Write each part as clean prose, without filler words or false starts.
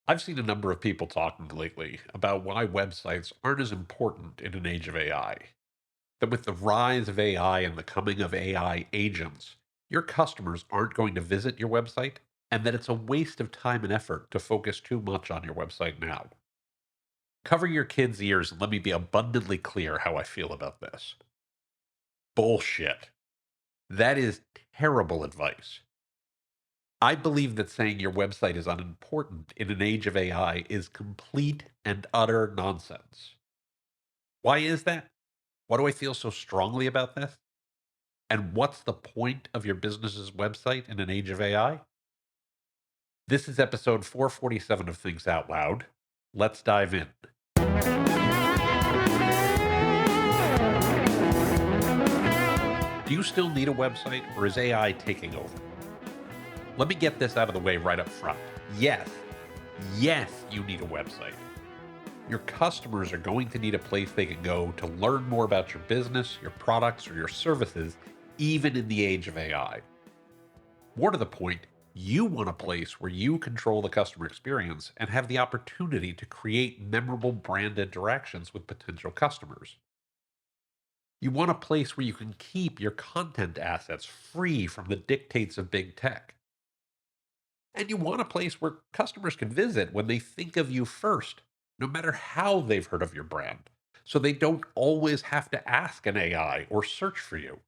I've seen a number of people talking lately about why websites aren't as important in an age of AI. That with the rise of AI and the coming of AI agents, your customers aren't going to visit your website, and that it's a waste of time and effort to focus too much on your website now. Cover your kids' ears and let me be abundantly clear how I feel about this. Bullshit. That is terrible advice. I believe that saying your website is unimportant in an age of AI is complete and utter nonsense. Why is that? Why do I feel so strongly about this? And what's the point of your business's website in an age of AI? This is episode 447 of Things Out Loud. Let's dive in. Do you still need a website or is AI taking over? Let me get this out of the way right up front. Yes, you need a website. Your customers are going to need a place they can go to learn more about your business, your products, or your services, even in the age of AI. More to the point, you want a place where you control the customer experience and have the opportunity to create memorable brand interactions with potential customers. You want a place where you can keep your content assets free from the dictates of big tech. And you want a place where customers can visit when they think of you first, no matter how they've heard of your brand, so they don't always have to ask an AI or search for you.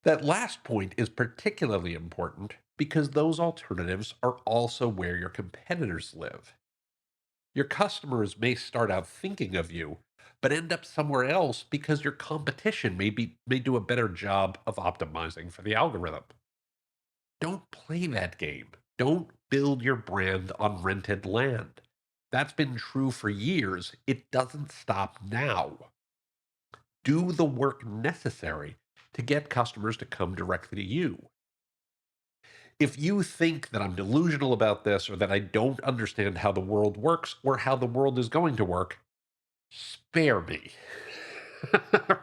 That last point is particularly important because those alternatives are also where your competitors live. Your customers may start out thinking of you, but end up somewhere else because your competition may do a better job of optimizing for the algorithm. Don't play that game. Don't build your brand on rented land. That's been true for years. It doesn't stop now. Do the work necessary to get customers to come directly to you. If you think that I'm delusional about this or that I don't understand how the world works or how the world is going to work, spare me.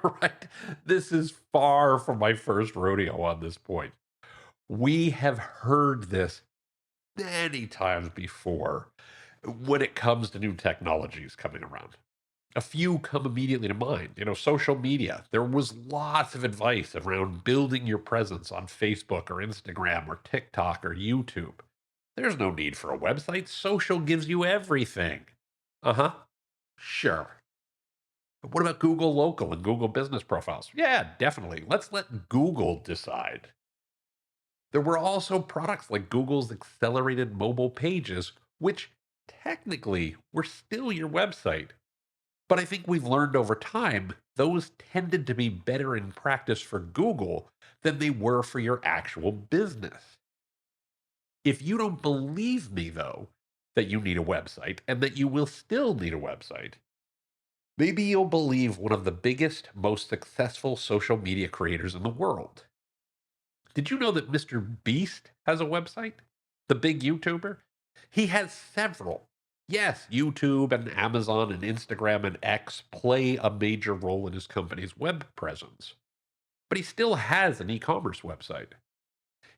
Right? This is far from my first rodeo on this point. We have heard this many times before when it comes to new technologies coming around. A few come immediately to mind. Social media. There was lots of advice around building your presence on Facebook or Instagram or TikTok or YouTube. There's no need for a website. Social gives you everything. Uh huh. Sure. But what about Google Local and Google Business Profiles? Yeah, definitely. Let's let Google decide. There were also products like Google's accelerated mobile pages, which technically were still your website. But I think we've learned over time those tended to be better in practice for Google than they were for your actual business. If you don't believe me, though, that you need a website and that you will still need a website, maybe you'll believe one of the biggest, most successful social media creators in the world. Did you know that Mr. Beast has a website? The big YouTuber? He has several. Yes, YouTube and Amazon and Instagram and X play a major role in his company's web presence. But he still has an e commerce website.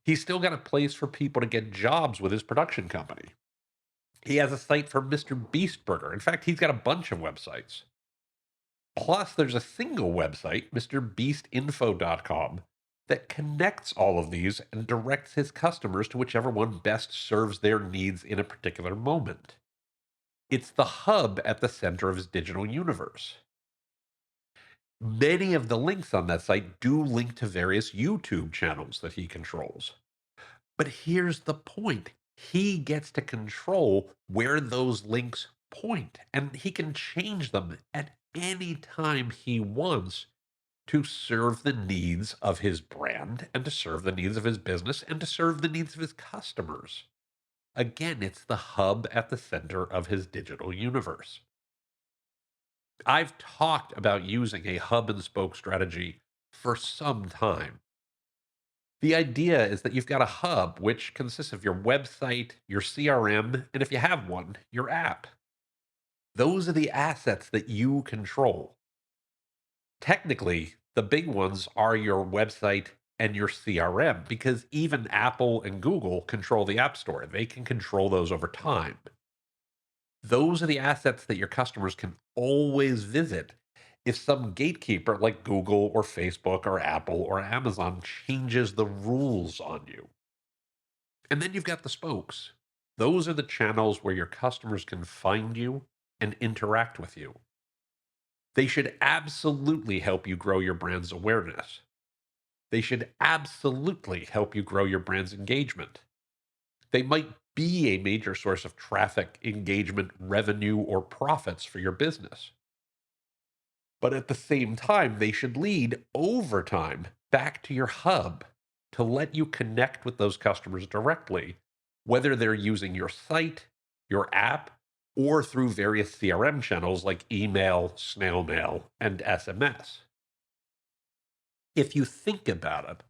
He's still got a place for people to get jobs with his production company. He has a site for Mr. Beast Burger. In fact, he's got a bunch of websites. Plus, there's a single website, MrBeastInfo.com, that connects all of these and directs his customers to whichever one best serves their needs in a particular moment. It's the hub at the center of his digital universe. Many of the links on that site do link to various YouTube channels that he controls. But here's the point, he gets to control where those links point, and he can change them at any time he wants to serve the needs of his brand and to serve the needs of his business and to serve the needs of his customers. Again, it's the hub at the center of his digital universe. I've talked about using a hub and spoke strategy for some time. The idea is that you've got a hub which consists of your website, your CRM, and if you have one, your app. Those are the assets that you control. Technically, the big ones are your website and your CRM, because even Apple and Google control the App Store. They can control those over time. Those are the assets that your customers can always visit. If some gatekeeper like Google or Facebook or Apple or Amazon changes the rules on you. And then you've got the spokes. Those are the channels where your customers can find you and interact with you. They should absolutely help you grow your brand's awareness. They should absolutely help you grow your brand's engagement. They might be a major source of traffic, engagement, revenue, or profits for your business. But at the same time, they should lead over time back to your hub to let you connect with those customers directly, whether they're using your site, your app, or through various CRM channels like email, snail mail, and SMS. If you think about it,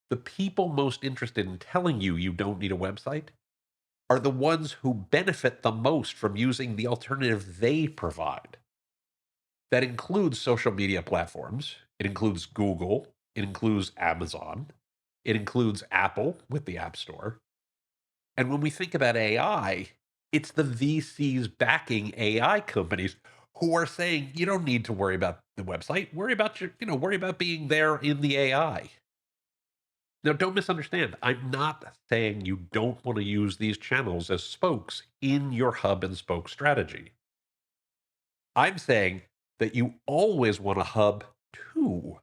the people most interested in telling you you don't need a website are the ones who benefit the most from using the alternative they provide. That includes social media platforms, it includes Google, it includes Amazon, it includes Apple with the App Store. And when we think about AI, it's the VCs backing AI companies who are saying you don't need to worry about the website, worry about being there in the AI. Now, don't misunderstand. I'm not saying you don't want to use these channels as spokes in your hub and spoke strategy. I'm saying that you always want a hub too,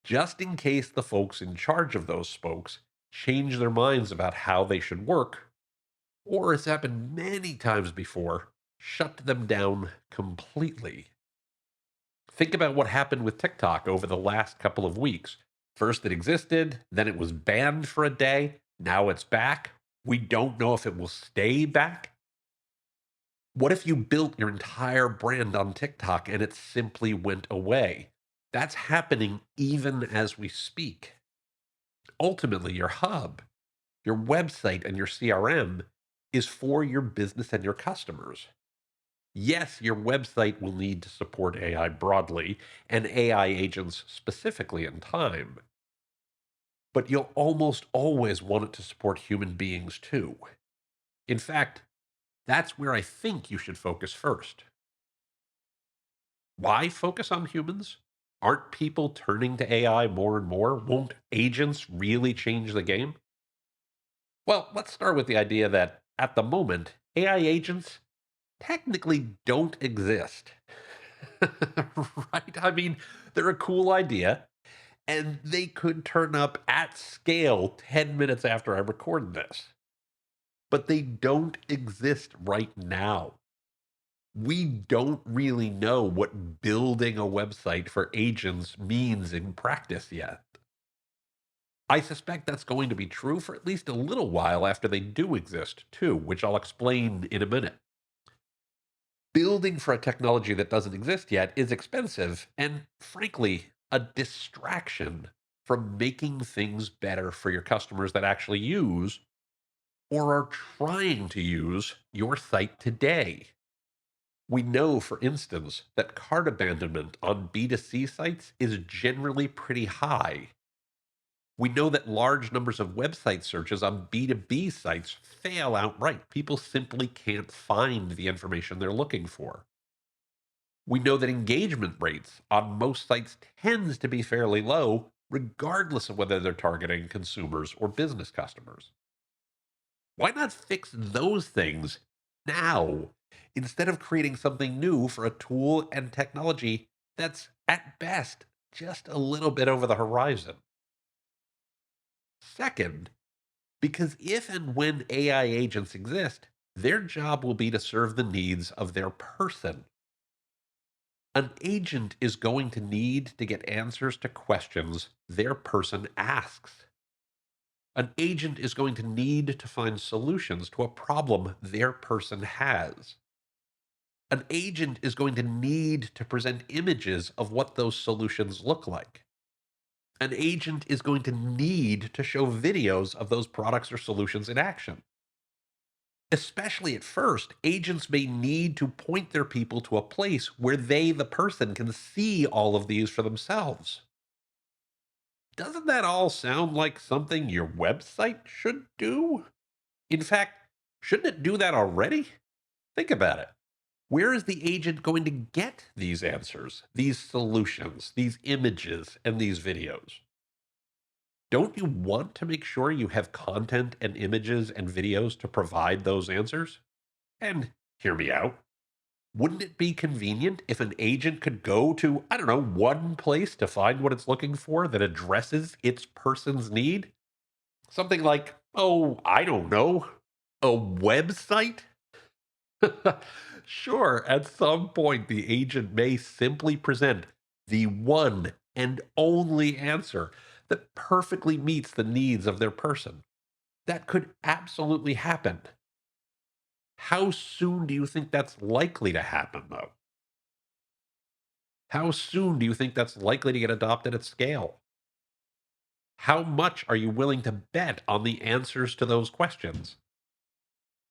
just in case the folks in charge of those spokes change their minds about how they should work, or as happened many times before, shut them down completely. Think about what happened with TikTok over the last couple of weeks. First, it existed, then it was banned for a day, now it's back. We don't know if it will stay back. What if you built your entire brand on TikTok and it simply went away? That's happening even as we speak. Ultimately, your hub, your website, and your CRM is for your business and your customers. Yes, your website will need to support AI broadly and AI agents specifically in time, but you'll almost always want it to support human beings too. In fact, that's where I think you should focus first. Why focus on humans? Aren't people turning to AI more and more? Won't agents really change the game? Well, let's start with the idea that at the moment, AI agents technically don't exist. Right? I mean, they're a cool idea, and they could turn up at scale 10 minutes after I record this. But they don't exist right now. We don't really know what building a website for agents means in practice yet. I suspect that's going to be true for at least a little while after they do exist, too, which I'll explain in a minute. Building for a technology that doesn't exist yet is expensive and, frankly, a distraction from making things better for your customers that actually use or are trying to use your site today. We know, for instance, that cart abandonment on B2C sites is generally pretty high. We know that large numbers of website searches on B2B sites fail outright. People simply can't find the information they're looking for. We know that engagement rates on most sites tends to be fairly low, regardless of whether they're targeting consumers or business customers. Why not fix those things now instead of creating something new for a tool and technology that's at best just a little bit over the horizon? Second, because if and when AI agents exist, their job will be to serve the needs of their person. An agent is going to need to get answers to questions their person asks. An agent is going to need to find solutions to a problem their person has. An agent is going to need to present images of what those solutions look like. An agent is going to need to show videos of those products or solutions in action. Especially at first, agents may need to point their people to a place where they, the person, can see all of these for themselves. Doesn't that all sound like something your website should do? In fact, shouldn't it do that already? Think about it. Where is the agent going to get these answers, these solutions, these images, and these videos? Don't you want to make sure you have content and images and videos to provide those answers? And hear me out. Wouldn't it be convenient if an agent could go to, I don't know, one place to find what it's looking for that addresses its person's need? Something like, oh, I don't know, a website? Sure, at some point, the agent may simply present the one and only answer that perfectly meets the needs of their person. That could absolutely happen. How soon do you think that's likely to happen, though? How soon do you think that's likely to get adopted at scale? How much are you willing to bet on the answers to those questions?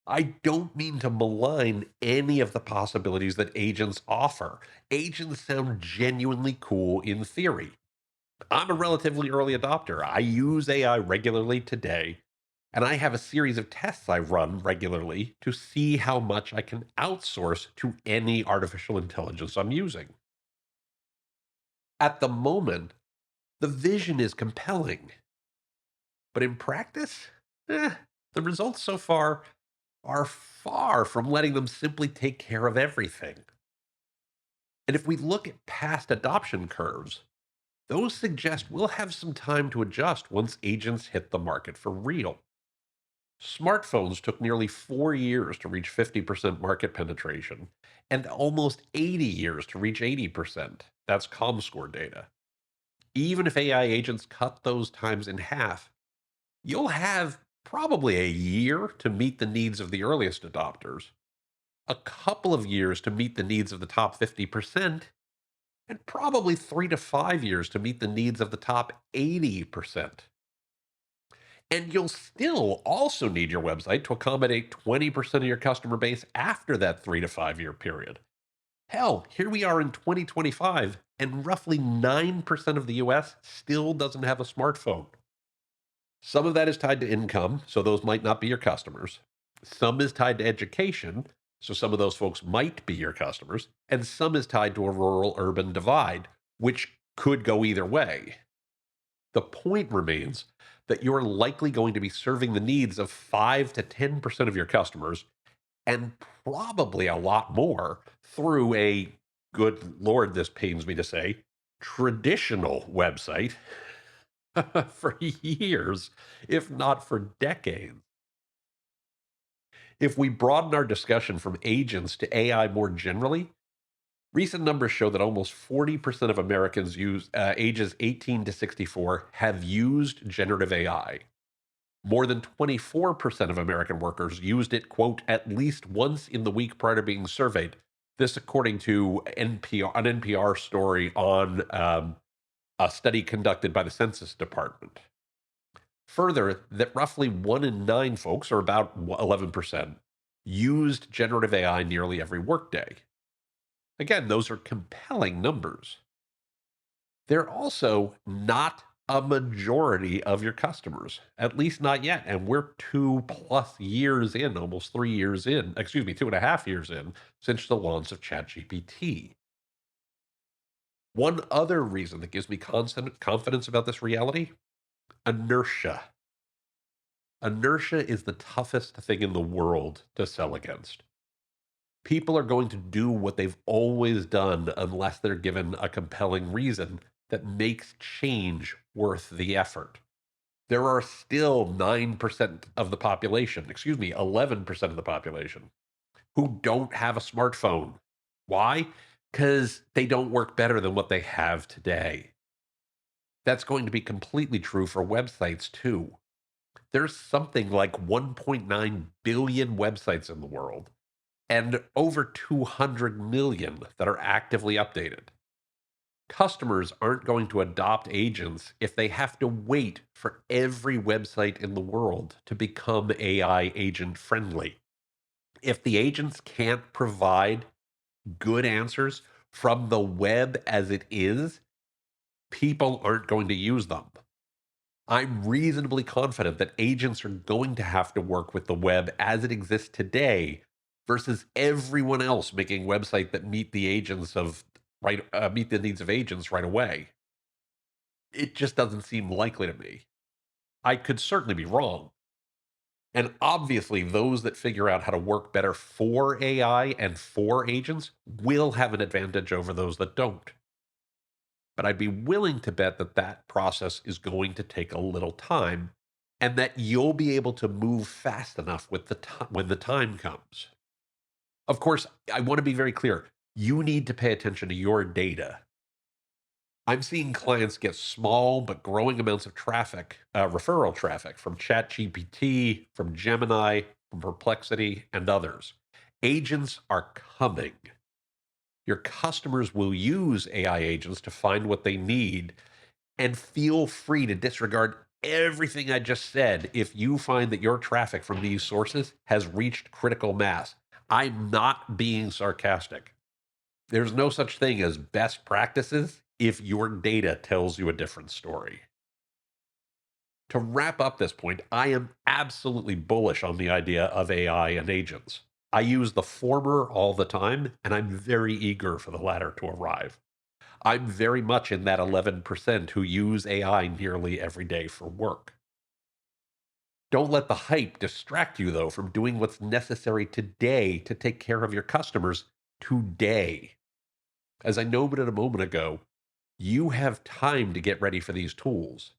I don't mean to malign any of the possibilities that agents offer. Agents sound genuinely cool in theory. I'm a relatively early adopter. I use AI regularly today, and I have a series of tests I run regularly to see how much I can outsource to any artificial intelligence I'm using. At the moment, the vision is compelling, but in practice, the results so far are far from letting them simply take care of everything. And if we look at past adoption curves, those suggest we'll have some time to adjust once agents hit the market for real. Smartphones took nearly 4 years to reach 50% market penetration and almost 80 years to reach 80%. That's ComScore data. Even if AI agents cut those times in half, you'll have probably a year to meet the needs of the earliest adopters, a couple of years to meet the needs of the top 50%, and probably 3 to 5 years to meet the needs of the top 80%. And you'll still also need your website to accommodate 20% of your customer base after that 3 to 5 year period. Hell, here we are in 2025, and roughly 9% of the US still doesn't have a smartphone. Some of that is tied to income, so those might not be your customers. Some is tied to education, so some of those folks might be your customers. And some is tied to a rural urban divide, which could go either way. The point remains that you're likely going to be serving the needs of 5 to 10% of your customers, and probably a lot more through a, good Lord, this pains me to say, traditional website for years, if not for decades. If we broaden our discussion from agents to AI more generally, recent numbers show that almost 40% of Americans ages 18 to 64 have used generative AI. More than 24% of American workers used it, quote, at least once in the week prior to being surveyed. This, according to an NPR story on a study conducted by the Census Department. Further, that roughly 1 in 9 folks, or about 11%, used generative AI nearly every workday. Again, those are compelling numbers. They're also not a majority of your customers, at least not yet. And we're 2+ years in, almost 3 years in, 2.5 years in, since the launch of ChatGPT. One other reason that gives me constant confidence about this reality: inertia. Inertia is the toughest thing in the world to sell against. People are going to do what they've always done unless they're given a compelling reason that makes change worth the effort. There are still 9% of the population, 11% of the population, who don't have a smartphone. Why? Because they don't work better than what they have today. That's going to be completely true for websites too. There's something like 1.9 billion websites in the world, and over 200 million that are actively updated. Customers aren't going to adopt agents if they have to wait for every website in the world to become AI agent friendly. If the agents can't provide good answers from the web as it is, people aren't going to use them. I'm reasonably confident that agents are going to have to work with the web as it exists today versus everyone else making websites that meet the needs of agents right away. It just doesn't seem likely to me. I could certainly be wrong. And obviously, those that figure out how to work better for AI and for agents will have an advantage over those that don't. But I'd be willing to bet that that process is going to take a little time and that you'll be able to move fast enough with when the time comes. Of course, I want to be very clear. You need to pay attention to your data. I'm seeing clients get small but growing amounts of traffic, referral traffic from ChatGPT, from Gemini, from Perplexity, and others. Agents are coming. Your customers will use AI agents to find what they need, and feel free to disregard everything I just said if you find that your traffic from these sources has reached critical mass. I'm not being sarcastic. There's no such thing as best practices if your data tells you a different story. To wrap up this point, I am absolutely bullish on the idea of AI and agents. I use the former all the time, and I'm very eager for the latter to arrive. I'm very much in that 11% who use AI nearly every day for work. Don't let the hype distract you, though, from doing what's necessary today to take care of your customers today. As I noted a moment ago, you have time to get ready for these tools.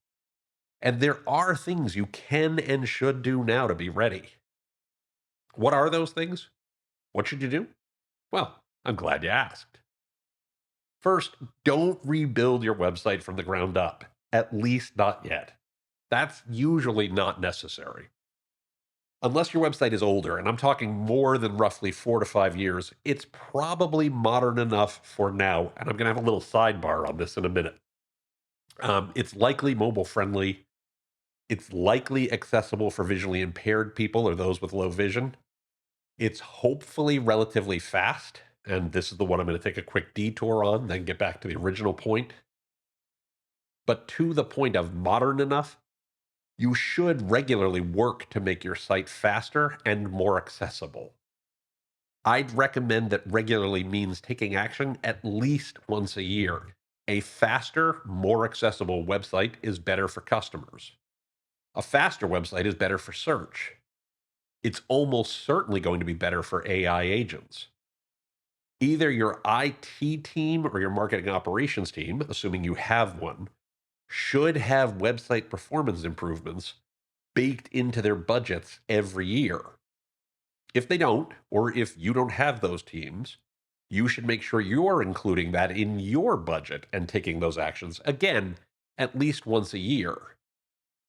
And there are things you can and should do now to be ready. What are those things? What should you do? Well, I'm glad you asked. First, don't rebuild your website from the ground up, at least not yet. That's usually not necessary. Unless your website is older, and I'm talking more than roughly 4 to 5 years, it's probably modern enough for now. And I'm going to have a little sidebar on this in a minute. It's likely mobile friendly. It's likely accessible for visually impaired people or those with low vision. It's hopefully relatively fast. And this is the one I'm going to take a quick detour on, then get back to the original point. But to the point of modern enough, you should regularly work to make your site faster and more accessible. I'd recommend that regularly means taking action at least once a year. A faster, more accessible website is better for customers. A faster website is better for search. It's almost certainly going to be better for AI agents. Either your IT team or your marketing operations team, assuming you have one, should have website performance improvements baked into their budgets every year. If they don't, or if you don't have those teams, you should make sure you're including that in your budget and taking those actions, again, at least once a year.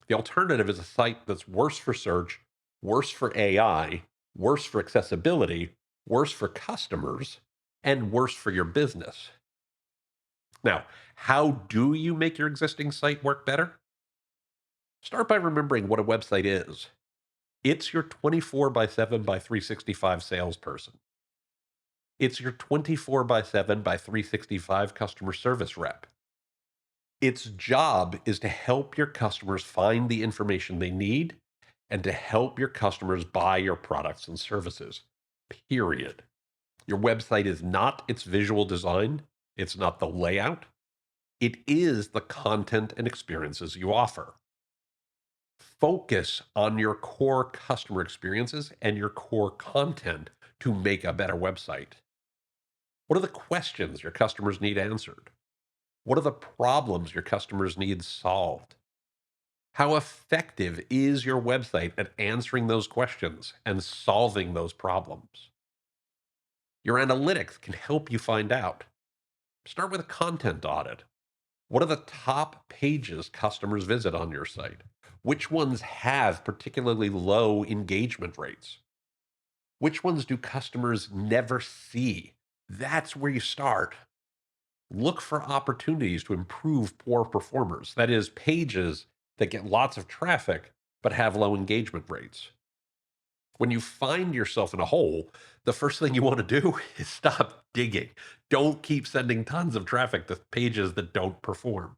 The alternative is a site that's worse for search, worse for AI, worse for accessibility, worse for customers, and worse for your business. Now, how do you make your existing site work better? Start by remembering what a website is. It's your 24 by 7 by 365 salesperson. It's your 24 by 7 by 365 customer service rep. Its job is to help your customers find the information they need and to help your customers buy your products and services. Period. Your website is not its visual design, it's not the layout. It is the content and experiences you offer. Focus on your core customer experiences and your core content to make a better website. What are the questions your customers need answered? What are the problems your customers need solved? How effective is your website at answering those questions and solving those problems? Your analytics can help you find out. Start with a content audit. What are the top pages customers visit on your site? Which ones have particularly low engagement rates? Which ones do customers never see? That's where you start. Look for opportunities to improve poor performers. That is, pages that get lots of traffic but have low engagement rates. When you find yourself in a hole, the first thing you want to do is stop digging. Don't keep sending tons of traffic to pages that don't perform.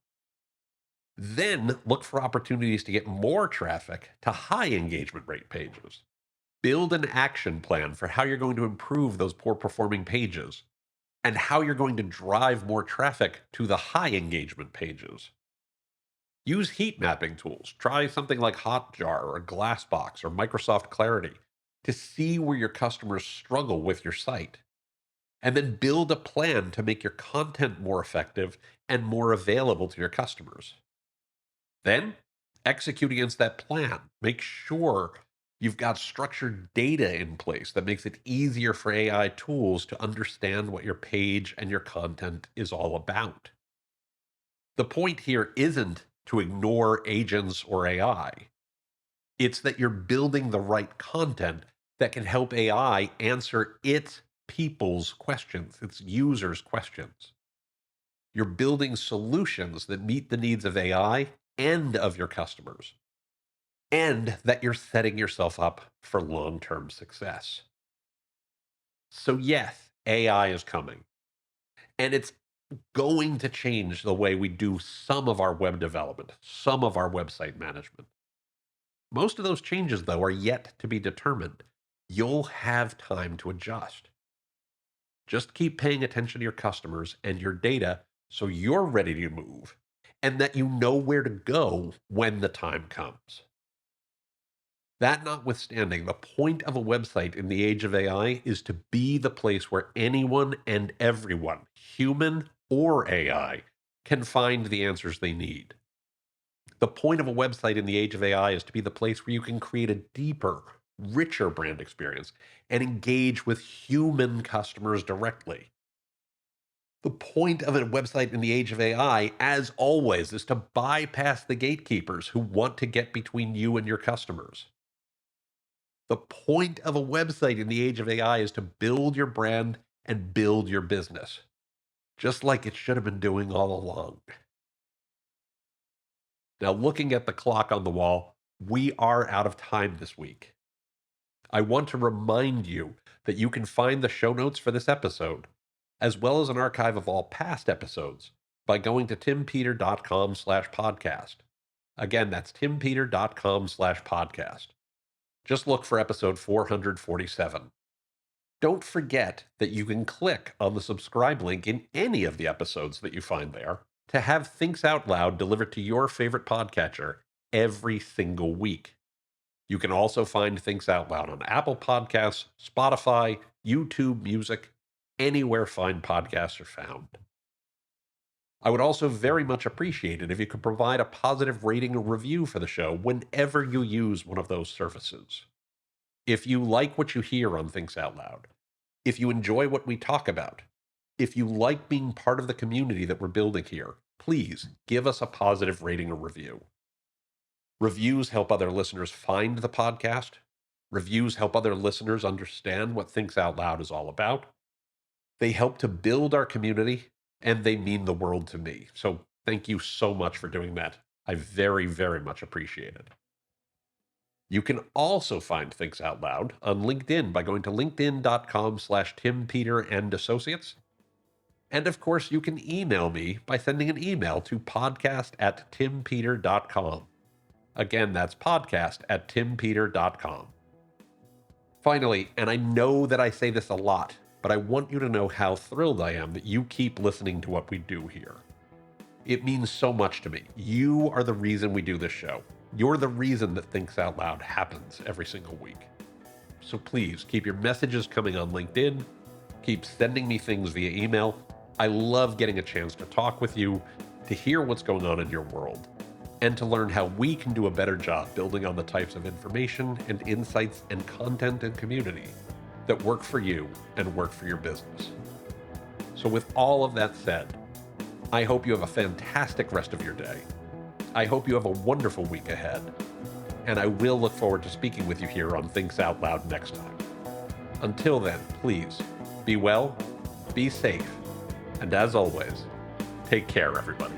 Then look for opportunities to get more traffic to high engagement rate pages. Build an action plan for how you're going to improve those poor performing pages and how you're going to drive more traffic to the high engagement pages. Use heat mapping tools. Try something like Hotjar or Glassbox or Microsoft Clarity to see where your customers struggle with your site. And then build a plan to make your content more effective and more available to your customers. Then execute against that plan. Make sure you've got structured data in place that makes it easier for AI tools to understand what your page and your content is all about. The point here isn't to ignore agents or AI. It's that you're building the right content that can help AI answer its people's questions, its users' questions. You're building solutions that meet the needs of AI and of your customers, and that you're setting yourself up for long-term success. So yes, AI is coming, and it's going to change the way we do some of our web development, some of our website management. Most of those changes, though, are yet to be determined. You'll have time to adjust. Just keep paying attention to your customers and your data so you're ready to move and that you know where to go when the time comes. That notwithstanding, the point of a website in the age of AI is to be the place where anyone and everyone, human or AI, can find the answers they need. The point of a website in the age of AI is to be the place where you can create a deeper, richer brand experience and engage with human customers directly. The point of a website in the age of AI, as always, is to bypass the gatekeepers who want to get between you and your customers. The point of a website in the age of AI is to build your brand and build your business, just like it should have been doing all along. Now, looking at the clock on the wall, we are out of time this week. I want to remind you that you can find the show notes for this episode, as well as an archive of all past episodes, by going to timpeter.com/podcast. Again, that's timpeter.com/podcast. Just look for episode 447. Don't forget that you can click on the subscribe link in any of the episodes that you find there to have Thinks Out Loud delivered to your favorite podcatcher every single week. You can also find Thinks Out Loud on Apple Podcasts, Spotify, YouTube Music, anywhere fine podcasts are found. I would also very much appreciate it if you could provide a positive rating or review for the show whenever you use one of those services. If you like what you hear on Thinks Out Loud, if you enjoy what we talk about, if you like being part of the community that we're building here, please give us a positive rating or review. Reviews help other listeners find the podcast. Reviews help other listeners understand what Thinks Out Loud is all about. They help to build our community, and they mean the world to me. So thank you so much for doing that. I very, very much appreciate it. You can also find Thinks Out Loud on LinkedIn by going to linkedin.com/timpeterandassociates. And of course, you can email me by sending an email to podcast@timpeter.com. Again, that's podcast@timpeter.com. Finally, and I know that I say this a lot, but I want you to know how thrilled I am that you keep listening to what we do here. It means so much to me. You are the reason we do this show. You're the reason that Thinks Out Loud happens every single week. So please keep your messages coming on LinkedIn. Keep sending me things via email. I love getting a chance to talk with you, to hear what's going on in your world, and to learn how we can do a better job building on the types of information and insights and content and community that work for you and work for your business. So with all of that said, I hope you have a fantastic rest of your day. I hope you have a wonderful week ahead. And I will look forward to speaking with you here on Thinks Out Loud next time. Until then, please be well, be safe, and as always, take care, everybody.